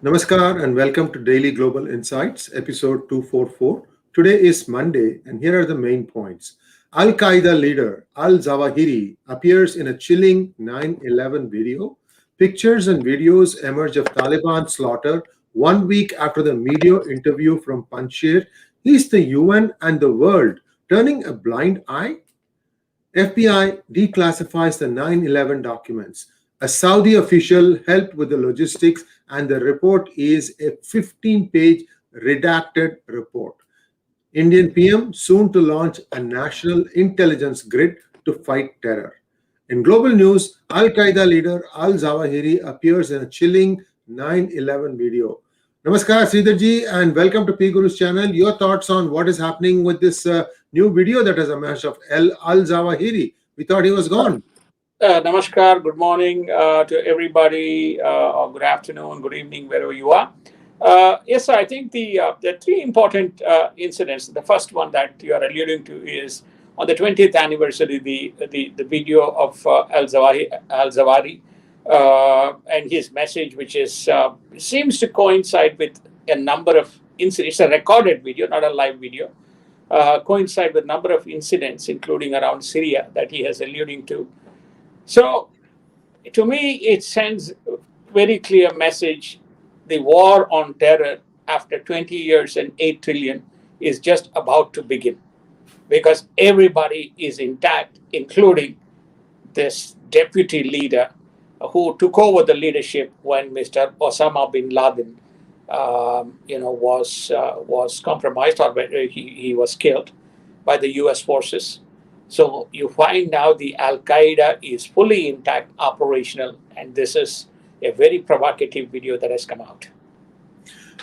Namaskar and welcome to Daily Global Insights, episode 244. Today is Monday, and here are the main points. Al Qaeda leader Al Zawahiri appears in a chilling 9/11 video. Pictures and videos emerge of Taliban slaughter 1 week after the media interview from Panjshir. Is the UN and the world turning a blind eye? FBI declassifies the 9/11 documents. A Saudi official helped with the logistics, and the report is a 15-page redacted report. Indian PM soon to launch a national intelligence grid to fight terror. In global news, Al Qaeda leader Al Zawahiri appears in a chilling 9/11 video. Namaskar, Sridharji, and welcome to PGurus channel. Your thoughts on what is happening with this new video that has emerged of Al Zawahiri? We thought he was gone. Namaskar, good morning to everybody, or good afternoon, good evening, wherever you are. Yes, sir, I think the three important incidents. The first one that you are alluding to is on the 20th anniversary, the video of Al Zawahiri and his message, which is seems to coincide with a number of incidents. It's a recorded video, not a live video. Coincide with a number of incidents, including around Syria, that he is alluding to. So, to me, it sends a very clear message. The war on terror after 20 years and 8 trillion is just about to begin because everybody is intact, including this deputy leader who took over the leadership when Mr. Osama bin Laden, was compromised, or he was killed by the U.S. forces. So you find now the Al Qaeda is fully intact, operational, and this is a very provocative video that has come out.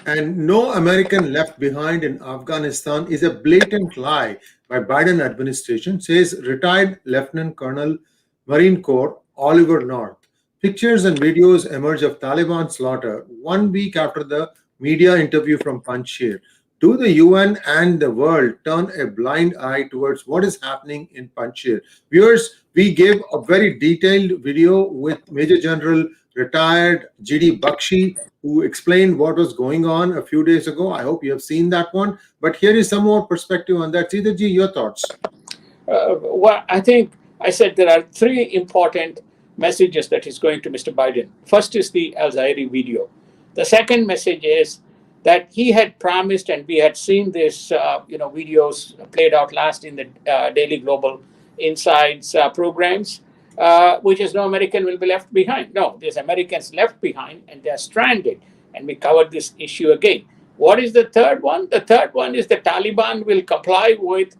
And no American left behind in Afghanistan is a blatant lie by Biden administration, says retired Lieutenant Colonel Marine Corps Oliver North. Pictures and videos emerge of Taliban slaughter 1 week after the media interview from Panjshir. Do the UN and the world turn a blind eye towards what is happening in Panjshir? Viewers, we gave a very detailed video with Major General retired GD Bakshi, who explained what was going on a few days ago. I hope you have seen that one. But here is some more perspective on that. Sridharji, your thoughts? Well, I think I said there are three important messages that is going to Mr. Biden. First is the Al Zawahiri video. The second message is that he had promised, and we had seen this, videos played out last in the Daily Global Insights programs, which is no American will be left behind. No, there's Americans left behind, and they're stranded. And we covered this issue again. What is the third one? The third one is the Taliban will comply with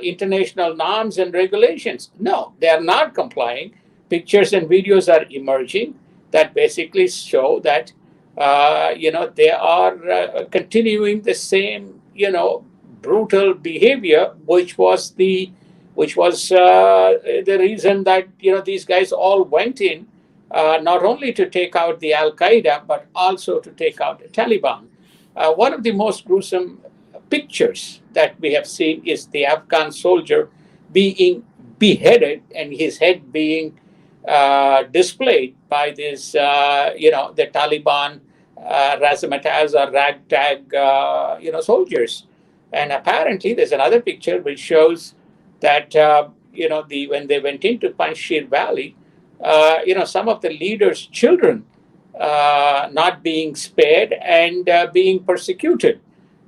international norms and regulations. No, they are not complying. Pictures and videos are emerging that basically show that they are continuing the same, brutal behavior, which was the reason that these guys all went in, not only to take out the Al Qaeda but also to take out the Taliban. One of the most gruesome pictures that we have seen is the Afghan soldier being beheaded and his head being displayed by this, the Taliban razzmatazz or ragtag, soldiers. And apparently, there's another picture which shows that when they went into Panjshir Valley, some of the leaders' children not being spared and being persecuted.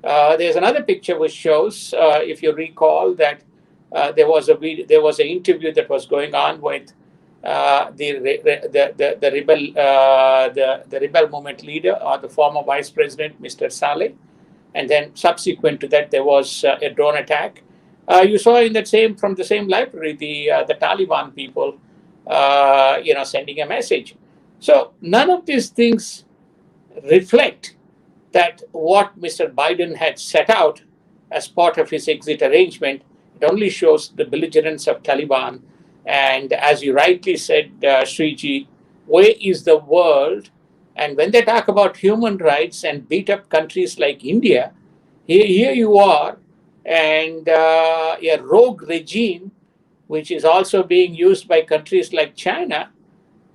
There's another picture which shows, if you recall, that there was an interview that was going on with the rebel movement leader, or the former vice president, Mr. Saleh, and then subsequent to that there was a drone attack. You saw from the same library the Taliban people, sending a message. So none of these things reflect that what Mr. Biden had set out as part of his exit arrangement. It only shows the belligerence of Taliban. And as you rightly said, Sriji, where is the world? And when they talk about human rights and beat up countries like India, here you are, and a rogue regime, which is also being used by countries like China,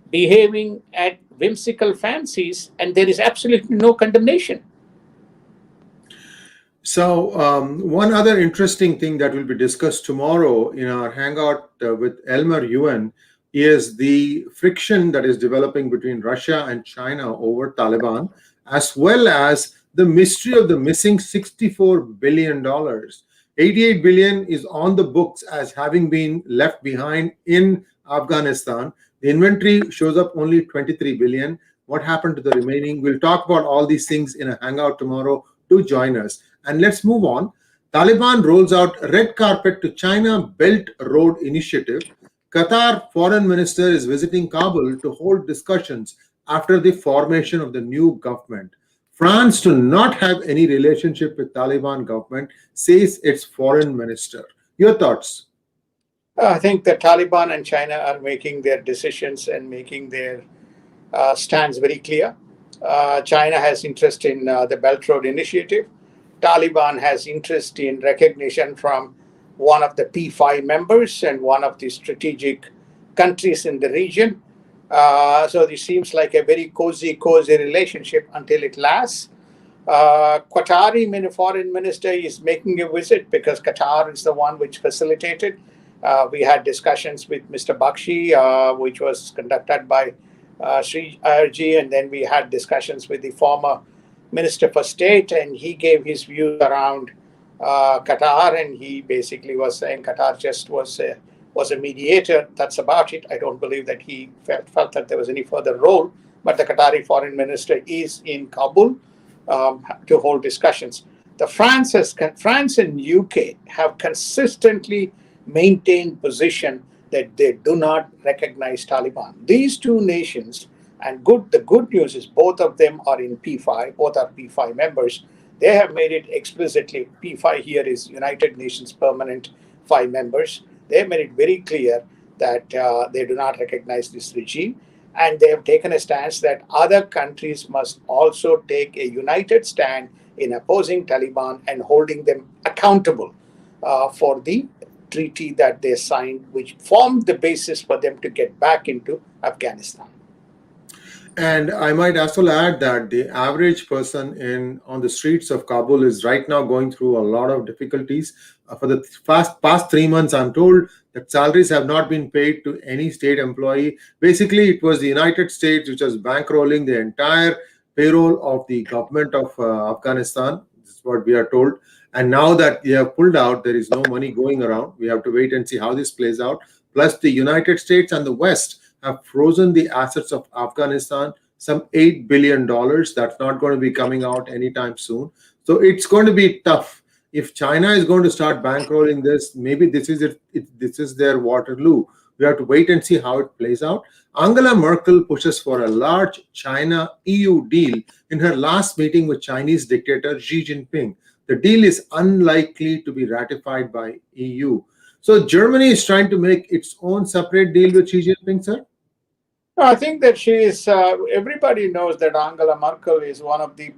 behaving at whimsical fancies, and there is absolutely no condemnation. So, one other interesting thing that will be discussed tomorrow in our hangout with Elmer Ewan is the friction that is developing between Russia and China over Taliban, as well as the mystery of the missing $64 billion. 88 billion is on the books as having been left behind in Afghanistan. The inventory shows up only 23 billion. What happened to the remaining? We'll talk about all these things in a hangout tomorrow. Do join us. And let's move on. Taliban rolls out red carpet to China Belt Road Initiative. Qatar foreign minister is visiting Kabul to hold discussions after the formation of the new government. France to not have any relationship with Taliban government, says its foreign minister. Your thoughts? I think the Taliban and China are making their decisions and making their stands very clear. China has interest in the Belt Road Initiative. Taliban has interest in recognition from one of the P5 members and one of the strategic countries in the region. So this seems like a very cozy relationship until it lasts. Qatari foreign minister is making a visit because Qatar is the one which facilitated. We had discussions with Mr. Bakshi, which was conducted by Sridhar, and then we had discussions with the former Minister for State, and he gave his views around Qatar, and he basically was saying Qatar just was a mediator. That's about it. I don't believe that he felt that there was any further role, but the Qatari foreign minister is in Kabul to hold discussions. France and UK have consistently maintained position that they do not recognize Taliban. These two nations, and the good news is both of them are in P5, both are P5 members. They have made it explicitly, P5 here is United Nations Permanent 5 members. They have made it very clear that they do not recognize this regime. And they have taken a stance that other countries must also take a united stand in opposing Taliban and holding them accountable for the treaty that they signed, which formed the basis for them to get back into Afghanistan. And I might also add that the average person on the streets of Kabul is right now going through a lot of difficulties. For the past 3 months, I'm told that salaries have not been paid to any state employee. Basically, it was the United States which was bankrolling the entire payroll of the government of Afghanistan. This is what we are told. And now that they have pulled out, there is no money going around. We have to wait and see how this plays out. Plus, the United States and the West have frozen the assets of Afghanistan, some $8 billion. That's not going to be coming out anytime soon. So it's going to be tough. If China is going to start bankrolling this, maybe this is it. This is their Waterloo. We have to wait and see how it plays out. Angela Merkel pushes for a large China-EU deal in her last meeting with Chinese dictator Xi Jinping. The deal is unlikely to be ratified by EU. So Germany is trying to make its own separate deal with Xi Jinping, sir? I think that she is. Everybody knows that Angela Merkel is one of the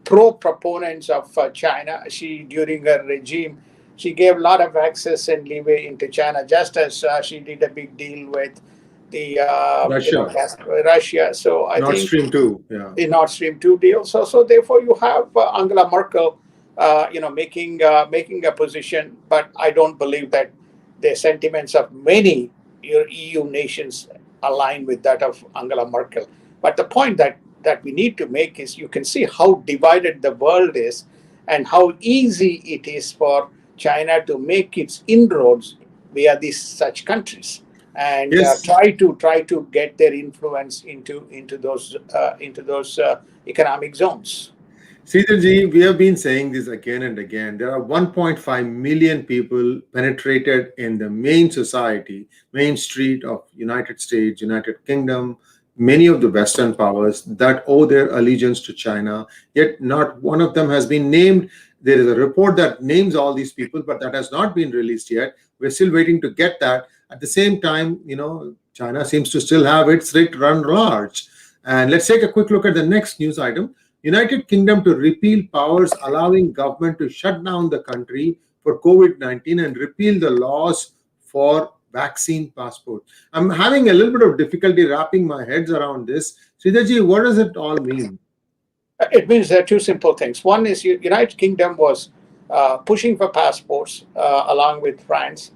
pro proponents of China. She, during her regime, she gave a lot of access and leeway into China, just as she did a big deal with the Russia. So I Nord think Stream 2, the Nord Stream 2 deal. So therefore, you have Angela Merkel, making a position, but I don't believe that the sentiments of many EU nations align with that of Angela Merkel. But the point that we need to make is you can see how divided the world is and how easy it is for China to make its inroads via these such countries and try to get their influence into those economic zones. Sridharji, we have been saying this again and again. There are 1.5 million people penetrated in the main society, main street of United States, United Kingdom, many of the Western powers that owe their allegiance to China, yet not one of them has been named. There is a report that names all these people, but that has not been released yet. We're still waiting to get that. At the same time, China seems to still have its writ run large. And let's take a quick look at the next news item. United Kingdom to repeal powers allowing government to shut down the country for COVID-19 and repeal the laws for vaccine passport. I'm having a little bit of difficulty wrapping my heads around this. Sridharji, what does it all mean? It means there are two simple things. One is United Kingdom was pushing for passports along with France.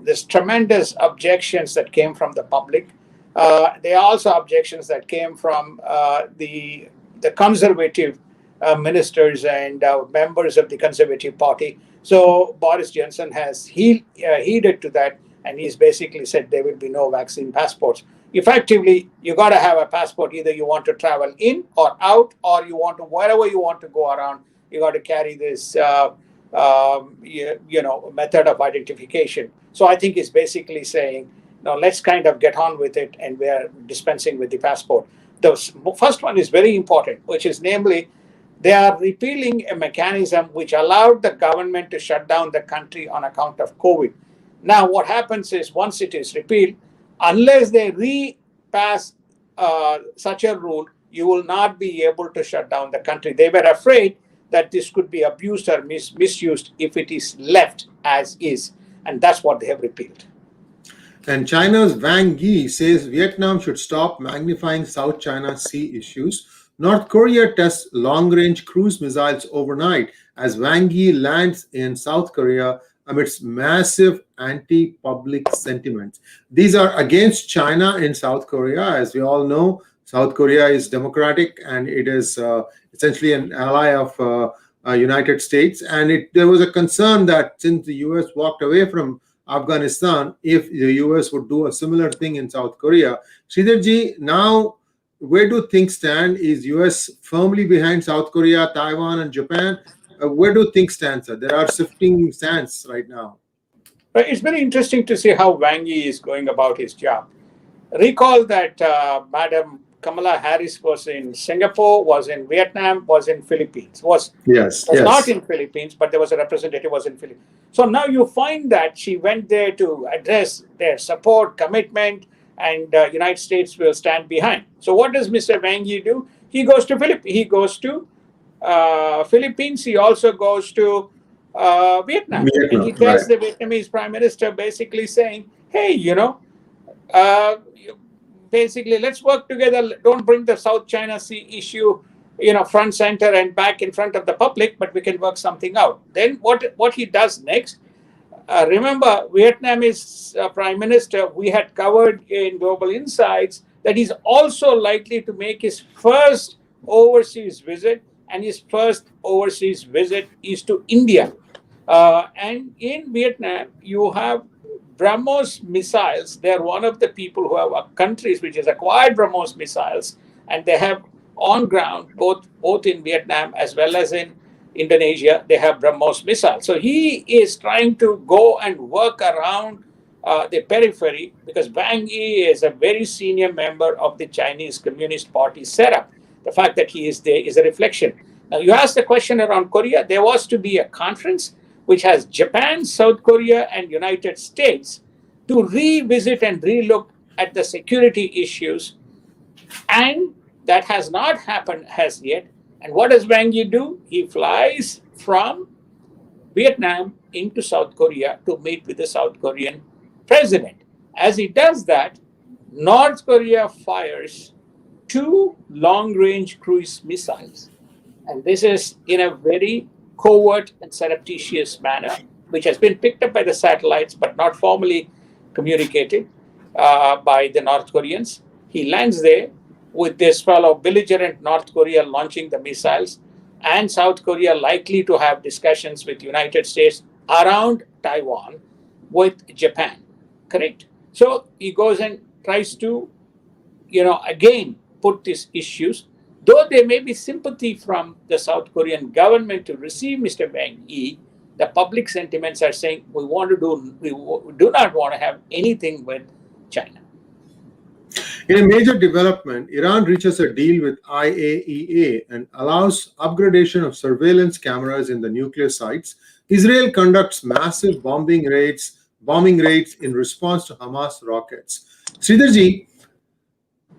There's tremendous objections that came from the public. There are also objections that came from the conservative ministers and members of the Conservative Party. So Boris Johnson has heeded to that, and he's basically said there will be no vaccine passports. Effectively, you got to have a passport. Either you want to travel in or out, or you want to wherever you want to go around. You got to carry this, method of identification. So I think it's basically saying, now let's kind of get on with it, and we are dispensing with the passport. The first one is very important, which is namely, they are repealing a mechanism which allowed the government to shut down the country on account of COVID. Now, what happens is once it is repealed, unless they repass such a rule, you will not be able to shut down the country. They were afraid that this could be abused or misused if it is left as is. And that's what they have repealed. And China's Wang Yi says Vietnam should stop magnifying South China Sea issues. North Korea tests long-range cruise missiles overnight as Wang Yi lands in South Korea amidst massive anti-public sentiments. These are against China in South Korea. As we all know, South Korea is democratic and it is essentially an ally of United States. And there was a concern that since the US walked away from Afghanistan, if the US would do a similar thing in South Korea. Sridharji, now where do things stand? Is US firmly behind South Korea, Taiwan, and Japan? Where do things stand, sir? There are shifting stands right now. It's very interesting to see how Wang Yi is going about his job. Recall that Madam Kamala Harris was in Singapore, was in Vietnam, was in Philippines. Was not in Philippines, but there was a representative was in Philippines. So now you find that she went there to address their support, commitment, and United States will stand behind. So what does Mr. Wang Yi do? He goes to Philippines. He also goes to Vietnam. And he tells the Vietnamese Prime Minister basically saying, hey, basically let's work together. Don't bring the South China Sea issue, front center and back in front of the public, but we can work something out. Then what he does next, remember, Vietnamese Prime Minister, we had covered in Global Insights that he's also likely to make his first overseas visit, and his first overseas visit is to India. And in Vietnam, you have BrahMos missiles. They're one of the people who have countries which has acquired BrahMos missiles, and they have on ground, both in Vietnam as well as in Indonesia, they have BrahMos missiles. So he is trying to go and work around the periphery, because Wang Yi is a very senior member of the Chinese Communist Party setup. The fact that he is there is a reflection. Now, you asked the question around Korea. There was to be a conference which has Japan, South Korea, and United States to revisit and relook at the security issues. And that has not happened as yet. And what does Wang Yi do? He flies from Vietnam into South Korea to meet with the South Korean president. As he does that, North Korea fires 2 long-range cruise missiles. And this is in a very covert and surreptitious manner, which has been picked up by the satellites, but not formally communicated by the North Koreans. He lands there with this fellow belligerent North Korea launching the missiles, and South Korea likely to have discussions with United States around Taiwan with Japan, correct? So he goes and tries to, again, put these issues, though there may be sympathy from the South Korean government to receive Mr. Wang Yi, the public sentiments are saying we do not want to have anything with China. In a major development, Iran reaches a deal with IAEA and allows upgradation of surveillance cameras in the nuclear sites. Israel conducts massive bombing raids in response to Hamas rockets. Sridharji,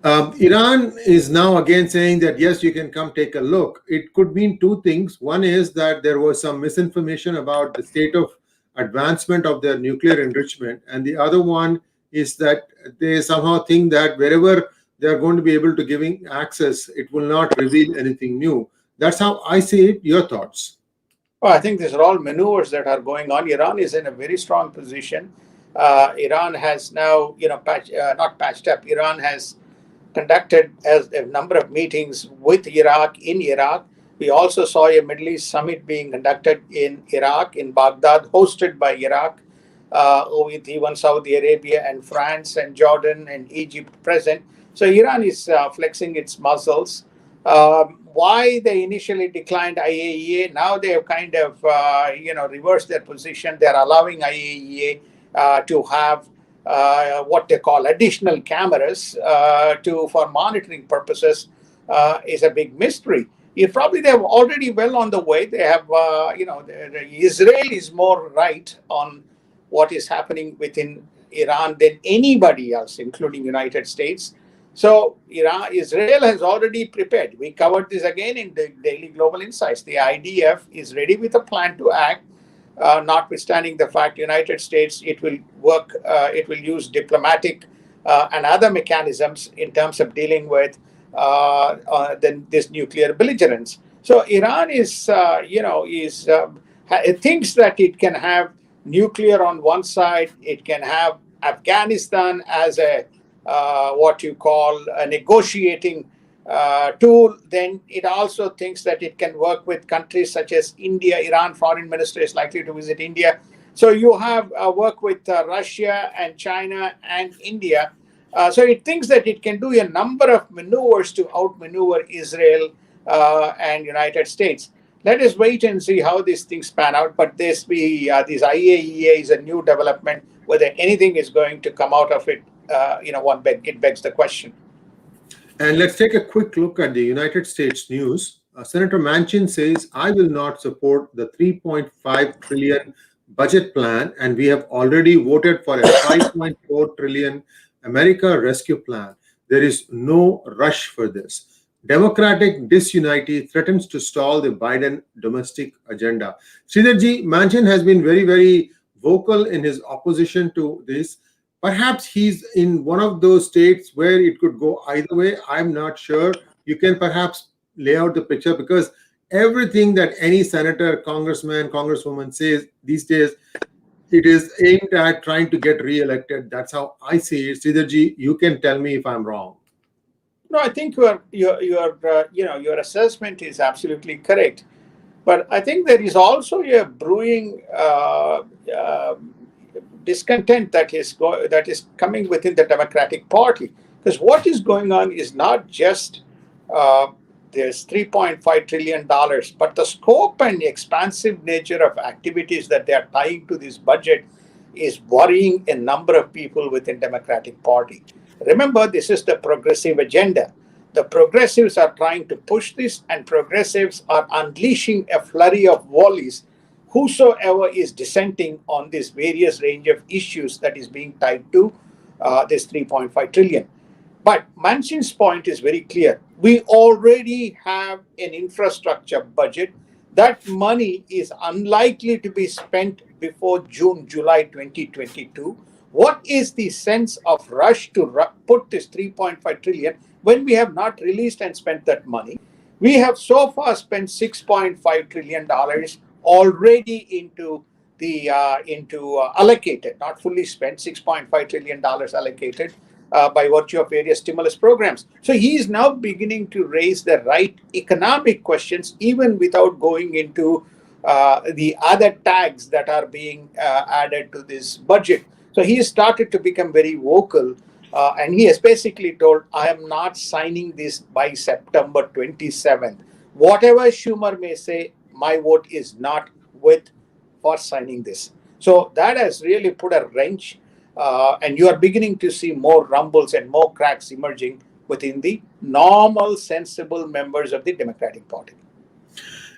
Iran is now again saying that, yes, you can come take a look. It could mean two things. One is that there was some misinformation about the state of advancement of their nuclear enrichment, and the other one is that they somehow think that wherever they are going to be able to giving access, it will not reveal anything new. That's how I see it. Your thoughts? Well, I think these are all maneuvers that are going on. Iran is in a very strong position. Iran has now, not patched up. Iran has conducted as a number of meetings with Iraq in Iraq. We also saw a Middle East summit being conducted in Iraq, in Baghdad, hosted by Iraq, with even Saudi Arabia and France and Jordan and Egypt present. So Iran is flexing its muscles. Why they initially declined IAEA? Now they have kind of reversed their position. They are allowing IAEA to have what they call additional cameras for monitoring purposes is a big mystery. Probably they're already well on the way. They have, Israel is more right on what is happening within Iran than anybody else, including United States. So Israel has already prepared. We covered this again in the Daily Global Insights. The IDF is ready with a plan to act. Notwithstanding the fact United States, it will work, it will use diplomatic and other mechanisms in terms of dealing with this nuclear belligerence. So Iran it thinks that it can have nuclear on one side, it can have Afghanistan as a what you call a negotiating tool. Then it also thinks that it can work with countries such as India. Iran foreign minister is likely to visit India. So you have work with Russia and China and India. So it thinks that it can do a number of maneuvers to outmaneuver Israel and United States. Let us wait and see how these things pan out. But this IAEA is a new development. Whether anything is going to come out of it, it begs the question. And let's take a quick look at the United States news. Senator Manchin says, I will not support the 3.5 trillion budget plan, and we have already voted for a 5.4 trillion America Rescue Plan. There is no rush for this. Democratic disunity threatens to stall the Biden domestic agenda. Sridharji, Manchin has been very, very vocal in his opposition to this. Perhaps he's in one of those states where it could go either way. I'm not sure. You can perhaps lay out the picture, because everything that any senator, congressman, congresswoman says these days, it is aimed at trying to get re-elected. That's how I see it. Sridharji, you can tell me if I'm wrong. No, I think your assessment is absolutely correct. But I think there is also a brewing discontent that is coming within the Democratic Party, because what is going on is not just there's $3.5 trillion, but the scope and expansive nature of activities that they are tying to this budget is worrying a number of people within Democratic Party. Remember, this is the progressive agenda. The progressives are trying to push this, and progressives are unleashing a flurry of volleys whosoever is dissenting on this various range of issues that is being tied to this 3.5 trillion. But Manchin's point is very clear. We already have an infrastructure budget. That money is unlikely to be spent before June, July 2022. What is the sense of rush to put this 3.5 trillion when we have not released and spent that money? We have so far spent $6.5 trillion already into allocated, not fully spent, $6.5 trillion allocated by virtue of various stimulus programs. So he is now beginning to raise the right economic questions, even without going into the other tags that are being added to this budget. So he has started to become very vocal, and he has basically told, I am not signing this by September 27th. Whatever Schumer may say, my vote is not for signing this. So that has really put a wrench, and you are beginning to see more rumbles and more cracks emerging within the normal, sensible members of the Democratic Party.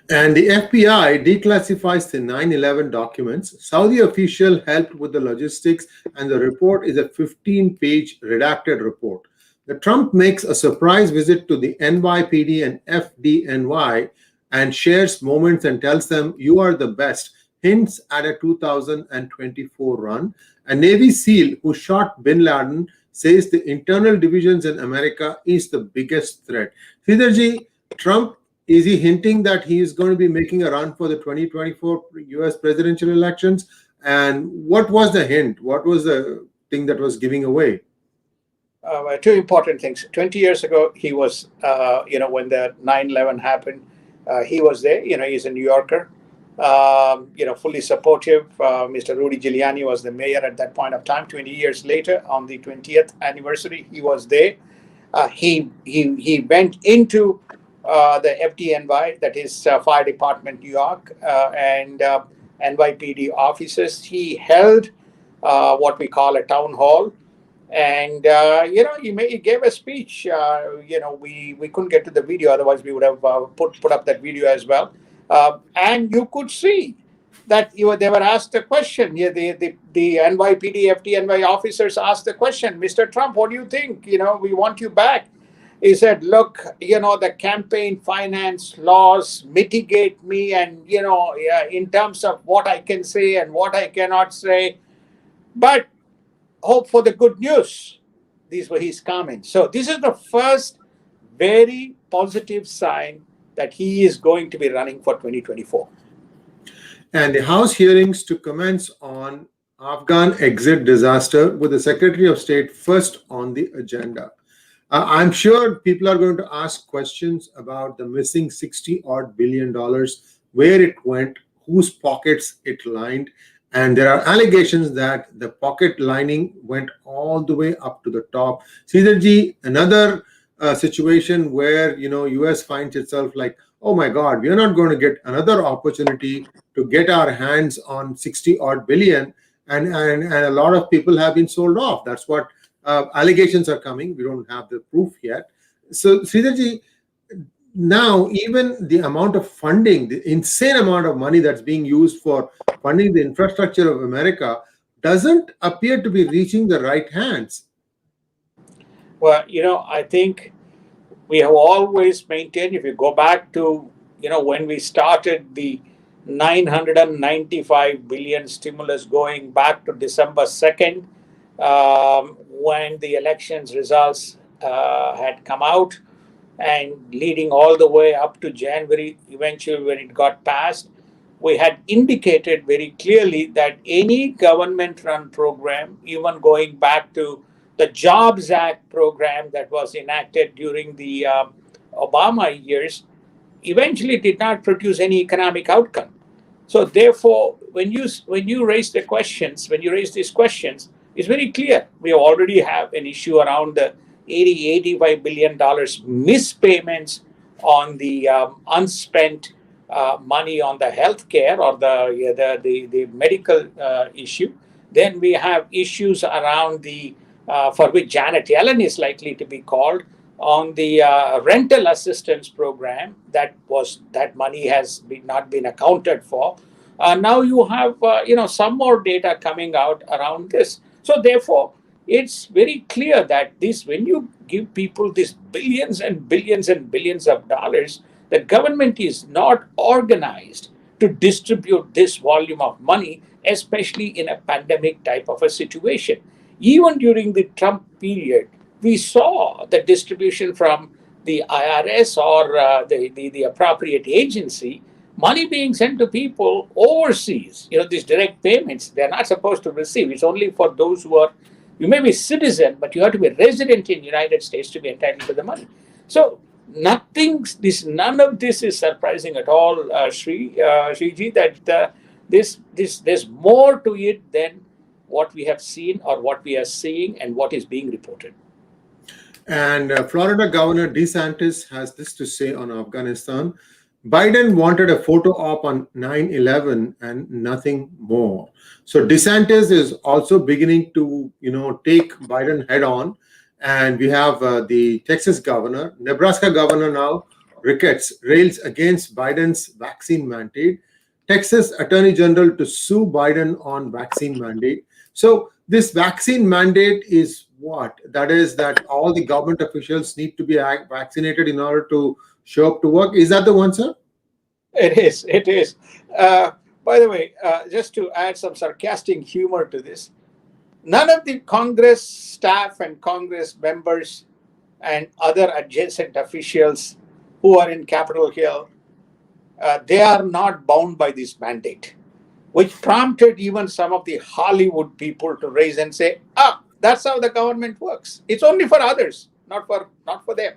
And the FBI declassifies the 9/11 documents. Saudi official helped with the logistics, and the report is a 15-page redacted report. The Trump makes a surprise visit to the NYPD and FDNY and shares moments and tells them, you are the best. hints at a 2024 run. A Navy SEAL who shot bin Laden says the internal divisions in America is the biggest threat. Sridharji, Trump, is he hinting that he is going to be making a run for the 2024 US presidential elections? And what was the hint? What was the thing that was giving away? Two important things. 20 years ago, he was, when the 9/11 happened, he was there. He's a New Yorker, fully supportive. Mr. Rudy Giuliani was the mayor at that point of time. 20 years later, on the 20th anniversary, he was there. He went into the FDNY, that is Fire Department New York, and NYPD offices. He held what we call a town hall, and he gave a speech. We couldn't get to the video, otherwise we would have put up that video as well. And you could see that they were asked a question. Yeah, the NYPD FDNY officers asked the question, Mr. Trump, what do you think? We want you back. He said, look, the campaign finance laws mitigate me, and in terms of what I can say and what I cannot say, but hope for the good news. These were his comments. So this is the first very positive sign that he is going to be running for 2024. And the House hearings to commence on Afghan exit disaster with the Secretary of State first on the agenda. I'm sure people are going to ask questions about the missing $60-odd billion, where it went, whose pockets it lined. And there are allegations that the pocket lining went all the way up to the top. Sridharji, another situation where US finds itself like, oh my God, we are not going to get another opportunity to get our hands on 60-odd billion, and a lot of people have been sold off. That's what allegations are coming. We don't have the proof yet. So Sridharji, now even the amount of funding, the insane amount of money that's being used for funding the infrastructure of America doesn't appear to be reaching the right hands. Well, I think we have always maintained, if you go back to, when we started the 995 billion stimulus going back to December 2nd, when the elections results had come out, and leading all the way up to January, eventually when it got passed, we had indicated very clearly that any government-run program, even going back to the Jobs Act program that was enacted during the Obama years, eventually did not produce any economic outcome. So therefore, when you raise these questions, it's very clear. We already have an issue around the $85 billion mispayments on the unspent money on the healthcare or the medical issue. Then we have issues around the for which Janet Yellen is likely to be called on the rental assistance program. That money has not been accounted for. Now you have some more data coming out around this. So therefore, it's very clear that when you give people these billions and billions and billions of dollars, the government is not organized to distribute this volume of money, especially in a pandemic type of a situation. Even during the Trump period, we saw the distribution from the IRS or the appropriate agency, money being sent to people overseas. These direct payments, they're not supposed to receive. It's only for those who are, you may be citizen, but you have to be resident in the United States to be entitled to the money. So none of this is surprising at all, Sriji, that there's more to it than what we have seen or what we are seeing and what is being reported. And Florida Governor DeSantis has this to say on Afghanistan. Biden wanted a photo op on 9/11 and nothing more. So DeSantis is also beginning to, take Biden head on. And we have the Texas governor, Nebraska governor now, Ricketts, rails against Biden's vaccine mandate. Texas Attorney General to sue Biden on vaccine mandate. So this vaccine mandate is what? That is that all the government officials need to be vaccinated in order to show up to work. Is that the one, sir? It is. By the way, just to add some sarcastic humor to this, none of the Congress staff and Congress members and other adjacent officials who are in Capitol Hill, they are not bound by this mandate, which prompted even some of the Hollywood people to raise and say, that's how the government works. It's only for others, not for them.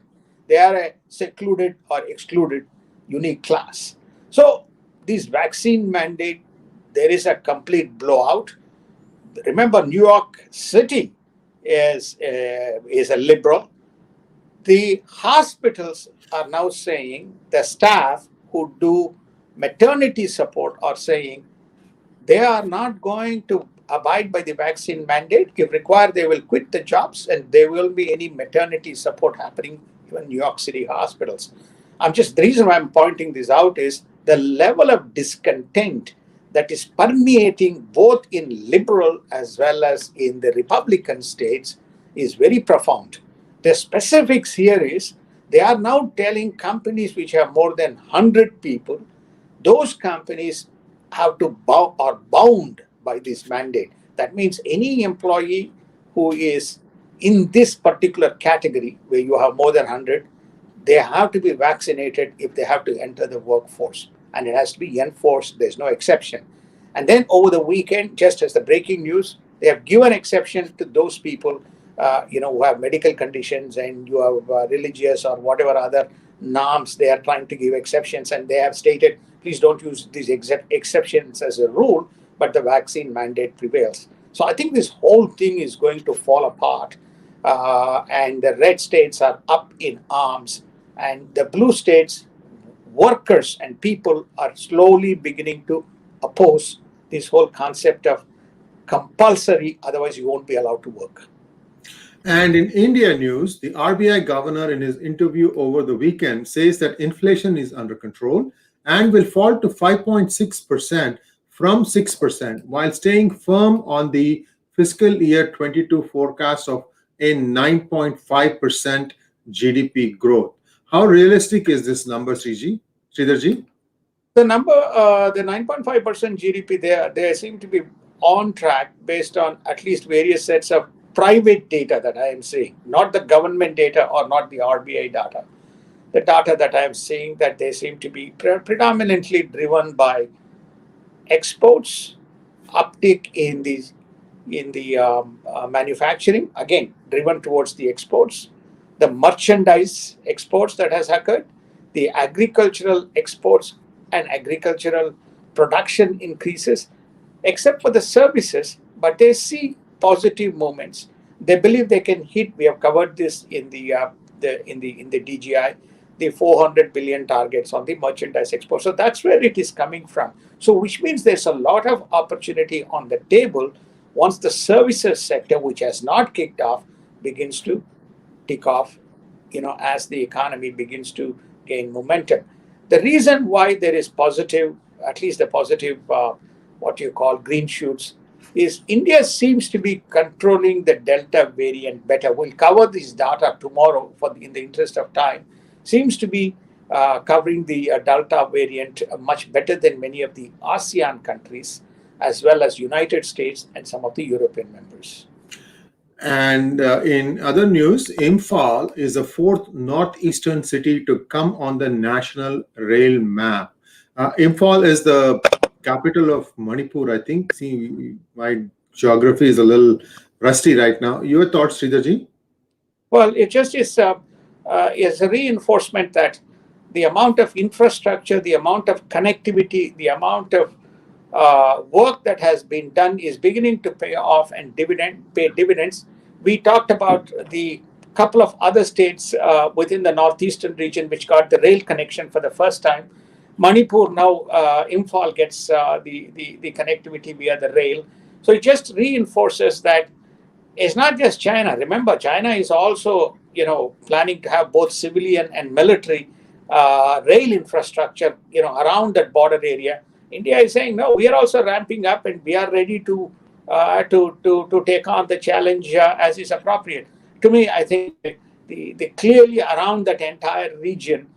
They are a secluded or excluded unique class. So this vaccine mandate, there is a complete blowout. Remember, New York City is a liberal. The hospitals are now saying, the staff who do maternity support are saying they are not going to abide by the vaccine mandate. If required, they will quit the jobs and there will be any maternity support happening in New York City hospitals. The reason why I'm pointing this out is the level of discontent that is permeating both in liberal as well as in the Republican states is very profound. The specifics here is they are now telling companies which have more than 100 people, those companies have to are bound by this mandate. That means any employee who is in this particular category where you have more than 100, they have to be vaccinated if they have to enter the workforce. And it has to be enforced. There's no exception. And then over the weekend, just as the breaking news, they have given exception to those people, who have medical conditions and you have religious or whatever other norms. They are trying to give exceptions, and they have stated, please don't use these exceptions as a rule, but the vaccine mandate prevails. So I think this whole thing is going to fall apart, and the red states are up in arms, and the blue states, workers and people are slowly beginning to oppose this whole concept of compulsory, otherwise you won't be allowed to work. And in India news, the RBI governor in his interview over the weekend says that inflation is under control and will fall to 5.6% from 6%, while staying firm on the fiscal year 22 forecast of a 9.5% GDP growth. How realistic is this number, Sridharji? The number, the 9.5% GDP, they seem to be on track based on at least various sets of private data that I am seeing, not the government data or not the RBI data. The data that I am seeing, that they seem to be predominantly driven by exports, uptick in the manufacturing, again driven towards the exports, the merchandise exports that has occurred, the agricultural exports and agricultural production increases, except for the services, but they see positive moments. They believe they can hit. We have covered this in the DGI, the 400 billion targets on the merchandise export. So that's where it is coming from. So which means there's a lot of opportunity on the table once the services sector, which has not kicked off, begins to tick off, as the economy begins to gain momentum. The reason why there is positive, at least the positive, what you call green shoots, is India seems to be controlling the Delta variant better. We'll cover this data tomorrow in the interest of time. Seems to be covering the Delta variant much better than many of the ASEAN countries, as well as United States and some of the European members. And in other news, Imphal is the fourth northeastern city to come on the national rail map. Imphal is the capital of Manipur, I think. See, my geography is a little rusty right now. Your thoughts, Sridharji? Well, it just is a reinforcement that the amount of infrastructure, the amount of connectivity, the amount of work that has been done is beginning to pay off and pay dividends. We talked about the couple of other states within the northeastern region which got the rail connection for the first time. Manipur now, Imphal gets the connectivity via the rail. So it just reinforces that it's not just China. Remember, China is also planning to have both civilian and military rail infrastructure around that border area. India is saying, no, we are also ramping up and we are ready to take on the challenge as is appropriate. To me, I think the clearly around that entire region,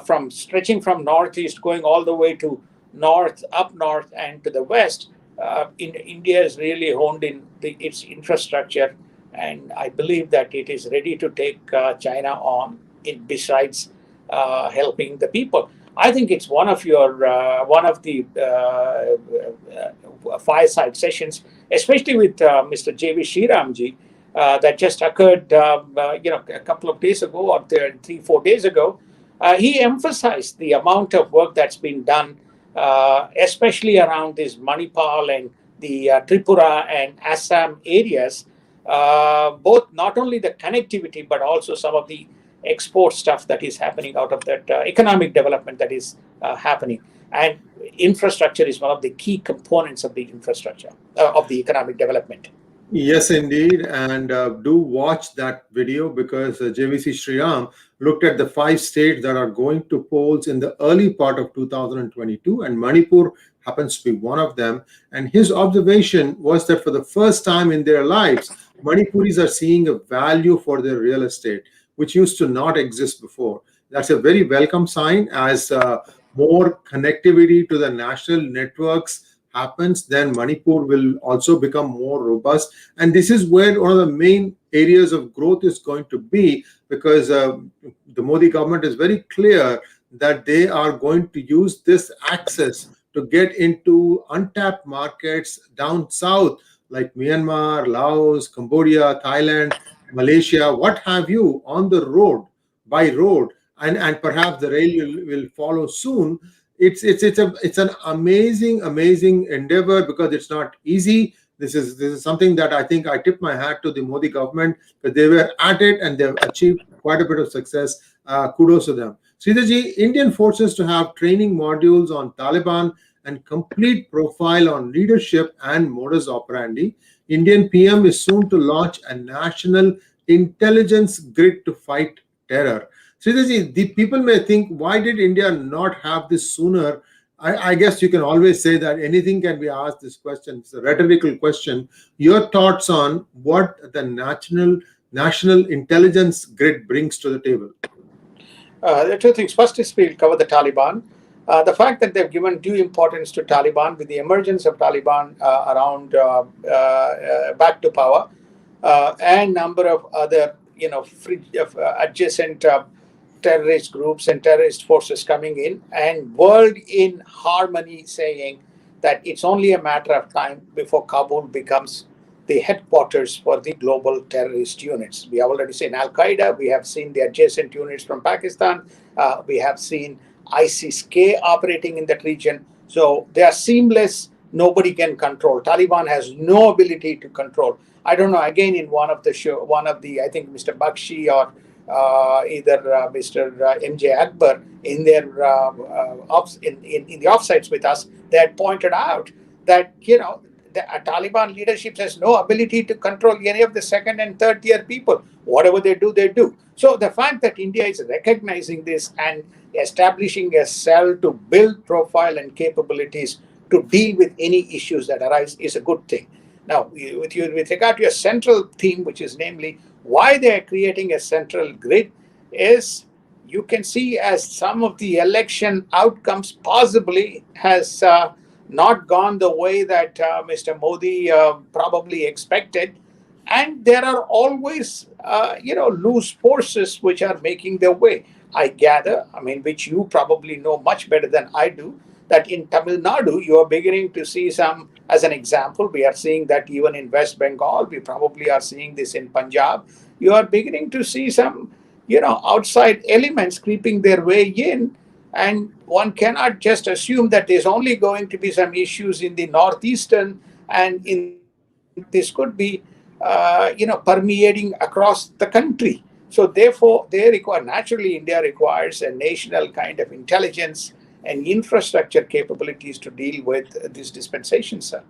from stretching from northeast going all the way to up north, and to the west, India is really honed in its infrastructure, and I believe that it is ready to take China on. Besides helping the people, I think it's one of the fireside sessions, especially with Mr. J.V. Sriramji, that just occurred, a couple of days ago, or 3-4 days ago. He emphasized the amount of work that's been done, especially around this Manipal and the Tripura and Assam areas, both not only the connectivity but also some of the export stuff that is happening out of that economic development that is happening. And infrastructure is one of the key components of the infrastructure of the economic development. Yes, indeed. And do watch that video because JVC Sriram looked at the 5 states that are going to polls in the early part of 2022, and Manipur happens to be one of them. And his observation was that for the first time in their lives, Manipuris are seeing a value for their real estate, which used to not exist before. That's a very welcome sign. As more connectivity to the national networks happens, then Manipur will also become more robust. And this is where one of the main areas of growth is going to be, because the Modi government is very clear that they are going to use this access to get into untapped markets down south, like Myanmar, Laos, Cambodia, Thailand, Malaysia, what have you, on the road, by road, and perhaps the rail will follow soon. It's an amazing endeavor, because it's not easy. This is something that I think I tip my hat to the Modi government, because they were at it and they've achieved quite a bit of success. Kudos to them. Sridharji, Indian forces to have training modules on Taliban and complete profile on leadership and modus operandi. Indian PM is soon to launch a national intelligence grid to fight terror. Sridharji, the people may think, why did India not have this sooner? I guess you can always say that anything can be asked this question. It's a rhetorical question. Your thoughts on what the national intelligence grid brings to the table? There are two things. First is we'll cover the Taliban. The fact that they've given due importance to Taliban with the emergence of Taliban around back to power, and number of other adjacent terrorist groups and terrorist forces coming in, and world in harmony saying that it's only a matter of time before Kabul becomes the headquarters for the global terrorist units. We have already seen Al Qaeda, we have seen the adjacent units from Pakistan, we have seen ISIS-K operating in that region. So they are seamless, nobody can control. Taliban has no ability to control. I don't know, again, in one of the, I think Mr. Bakshi or either Mr. MJ Akbar in their in the offsites with us, they had pointed out that the Taliban leadership has no ability to control any of the second and third tier people. Whatever they do, they do. So the fact that India is recognizing this and establishing a cell to build profile and capabilities to deal with any issues that arise is a good thing. Now, with regard to your central theme, which is namely why they are creating a central grid, is you can see as some of the election outcomes possibly has not gone the way that Mr. Modi probably expected. And there are always, loose forces which are making their way. I gather, which you probably know much better than I do, that in Tamil Nadu, you are beginning to see some, as an example, we are seeing that even in West Bengal, we probably are seeing this in Punjab. You are beginning to see some, outside elements creeping their way in. And one cannot just assume that there's only going to be some issues in the northeastern, and this could be, permeating across the country. So therefore, naturally, India requires a national kind of intelligence and infrastructure capabilities to deal with this dispensation, sir.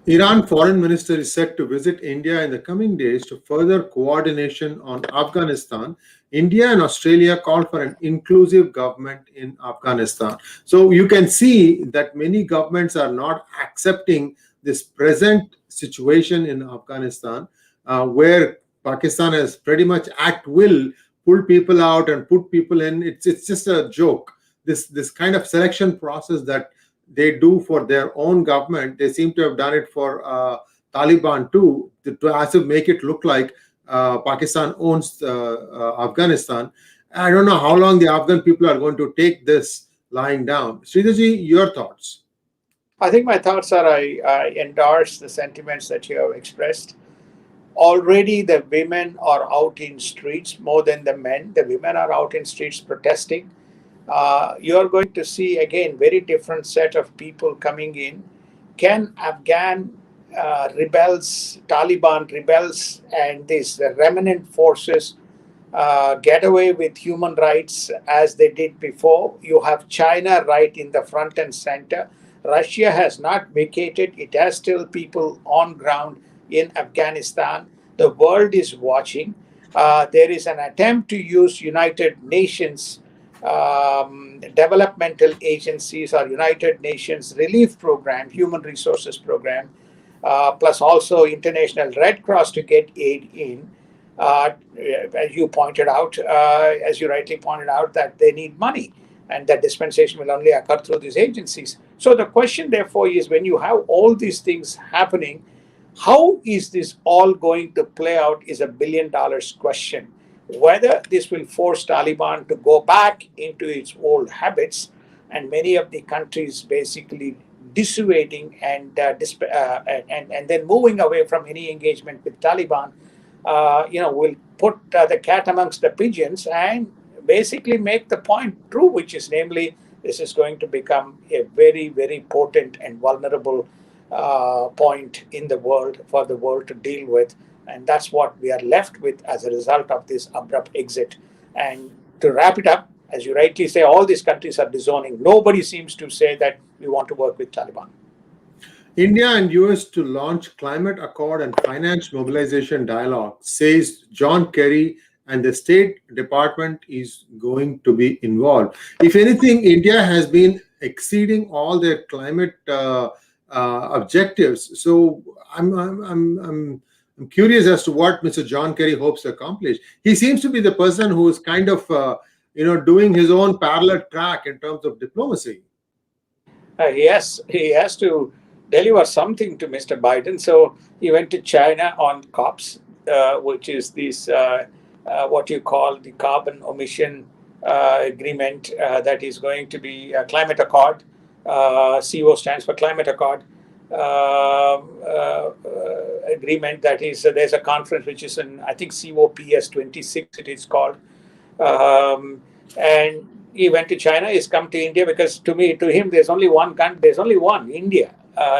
Iran foreign minister is set to visit India in the coming days to further coordination on Afghanistan. India and Australia called for an inclusive government in Afghanistan. So you can see that many governments are not accepting this present situation in Afghanistan, where Pakistan has pretty much at will pulled people out and put people in. It's just a joke. this kind of selection process that they do for their own government, they seem to have done it for Taliban too, to as if make it look like Pakistan owns Afghanistan. I don't know how long the Afghan people are going to take this lying down. Sridharji, your thoughts? I think my thoughts are I endorse the sentiments that you have expressed. Already the women are out in streets more than the men. The women are out in streets protesting. You're going to see again very different set of people coming in. Can Afghan rebels, Taliban rebels, and these remnant forces get away with human rights as they did before? You have China right in the front and center. Russia has not vacated, it has still people on ground in Afghanistan. The world is watching. There is an attempt to use United Nations developmental agencies or United Nations relief program, human resources program, plus also International Red Cross to get aid in. As you pointed out, as you rightly pointed out, that they need money and that dispensation will only occur through these agencies. So the question, therefore, is when you have all these things happening, how is this all going to play out is $1 billion question. Whether this will force Taliban to go back into its old habits, and many of the countries basically dissuading and then moving away from any engagement with Taliban, will put the cat amongst the pigeons and basically make the point true, which is namely this is going to become a very, very potent and vulnerable point in the world for the world to deal with. And that's what we are left with as a result of this abrupt exit. And to wrap it up, as you rightly say, all these countries are disowning. Nobody seems to say that we want to work with Taliban. India and US to launch climate accord and finance mobilization dialogue, says John Kerry, and the State Department is going to be involved. If anything, India has been exceeding all their climate objectives. So I'm curious as to what Mr. John Kerry hopes to accomplish. He seems to be the person who is kind of doing his own parallel track in terms of diplomacy. He has to deliver something to Mr. Biden. So he went to China on COPs, which is this what you call the carbon emission agreement that is going to be a climate accord. CO stands for climate accord agreement. That is, there's a conference which is in, I think, COPS 26 it is called. And he went to China. He's come to India because to him, there's only one country. There's only one India.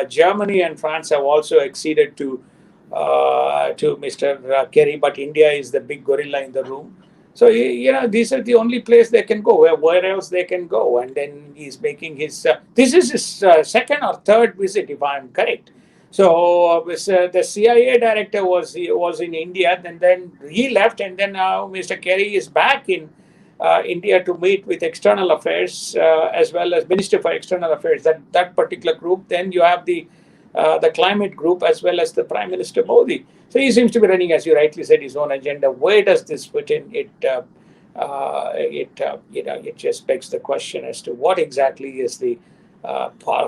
Germany and France have also acceded to Mr. Kerry, but India is the big gorilla in the room. So these are the only place they can go. Where else they can go? And then he's making his. This is his second or third visit, if I'm correct. So the CIA director was in India, and then he left, and then now Mr. Kerry is back in India to meet with External Affairs as well as Minister for External Affairs. That particular group. Then you have the climate group as well as the Prime Minister Modi. So he seems to be running, as you rightly said, his own agenda. Where does this fit in? It just begs the question as to what exactly is the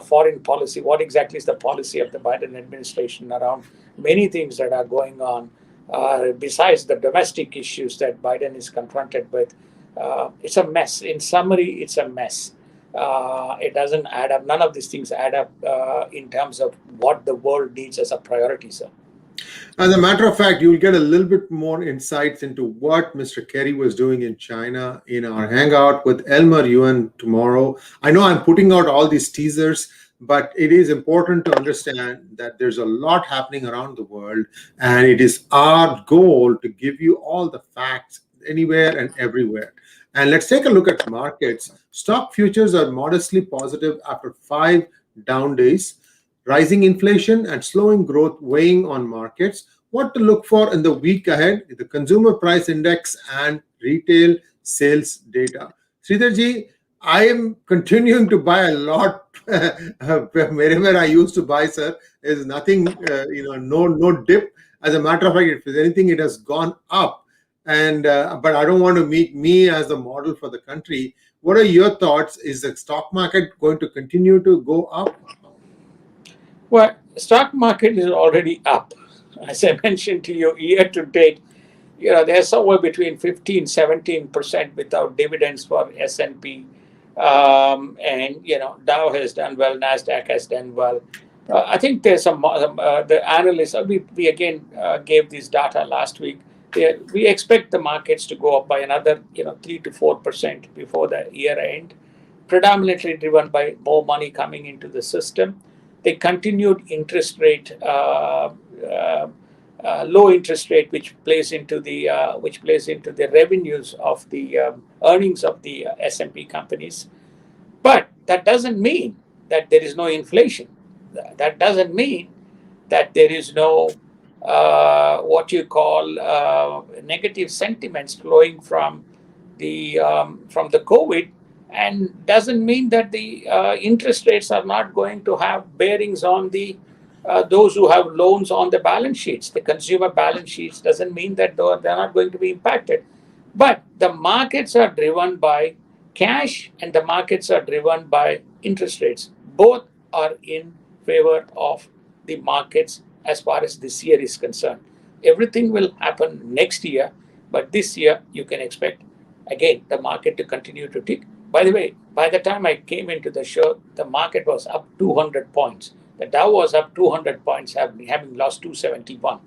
foreign policy, what exactly is the policy of the Biden administration around many things that are going on besides the domestic issues that Biden is confronted with. It's a mess. In summary, it's a mess. It doesn't add up. None of these things add up in terms of what the world needs as a priority, sir. As a matter of fact, you'll get a little bit more insights into what Mr. Kerry was doing in China in our hangout with Elmer Yuan tomorrow. I know I'm putting out all these teasers, but it is important to understand that there's a lot happening around the world, and it is our goal to give you all the facts anywhere and everywhere. And let's take a look at markets. Stock futures are modestly positive after 5 down days. Rising inflation and slowing growth weighing on markets. What to look for in the week ahead? The consumer price index and retail sales data. Sridharji, I am continuing to buy a lot. Wherever I used to buy, sir, is nothing. No dip. As a matter of fact, if there's anything, it has gone up. and but I don't want to make me as the model for the country. What are your thoughts? Is the stock market going to continue to go up? Well, stock market is already up. As I mentioned to you, year to date, they're somewhere between 15-17% without dividends for S&P, and Dow has done well, Nasdaq has done well. I think there's some the analysts. We again gave this data last week. We expect the markets to go up by another 3 to 4% before the year end, predominantly driven by more money coming into the system. The continued interest rate. Low interest rate, which plays into the revenues of the earnings of the S&P companies. But that doesn't mean that there is no inflation. That doesn't mean that there is no what you call negative sentiments flowing from the COVID, and doesn't mean that the interest rates are not going to have bearings on the those who have loans on the balance sheets. The consumer balance sheets doesn't mean that they're not going to be impacted. But the markets are driven by cash and the markets are driven by interest rates. Both are in favor of the markets as far as this year is concerned. Everything will happen next year, but this year you can expect again the market to continue to tick. By the way, by the time I came into the show, the market was up 200 points. The Dow was up 200 points, having lost 271.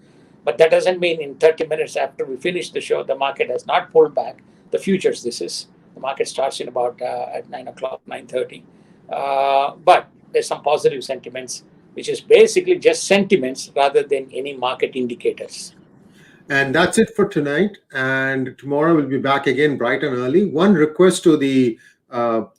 But that doesn't mean in 30 minutes after we finish the show, the market has not pulled back. The futures, this is. The market starts in about at 9 o'clock, 9:30. But there's some positive sentiments, which is basically just sentiments rather than any market indicators. And that's it for tonight. And tomorrow we'll be back again bright and early. One request to the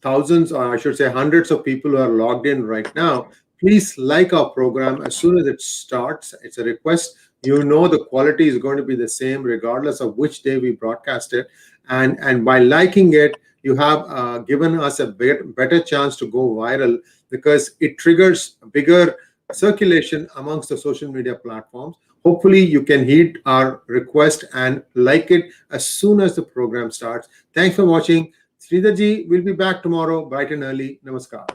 thousands, or I should say hundreds of people who are logged in right now, please like our program as soon as it starts. It's a request. The quality is going to be the same regardless of which day we broadcast it. And by liking it, you have given us a better chance to go viral because it triggers a bigger circulation amongst the social media platforms. Hopefully, you can heed our request and like it as soon as the program starts. Thanks for watching. Sridharji will be back tomorrow bright and early. Namaskar.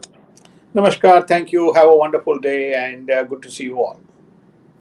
Namaskar. Thank you. Have a wonderful day and good to see you all.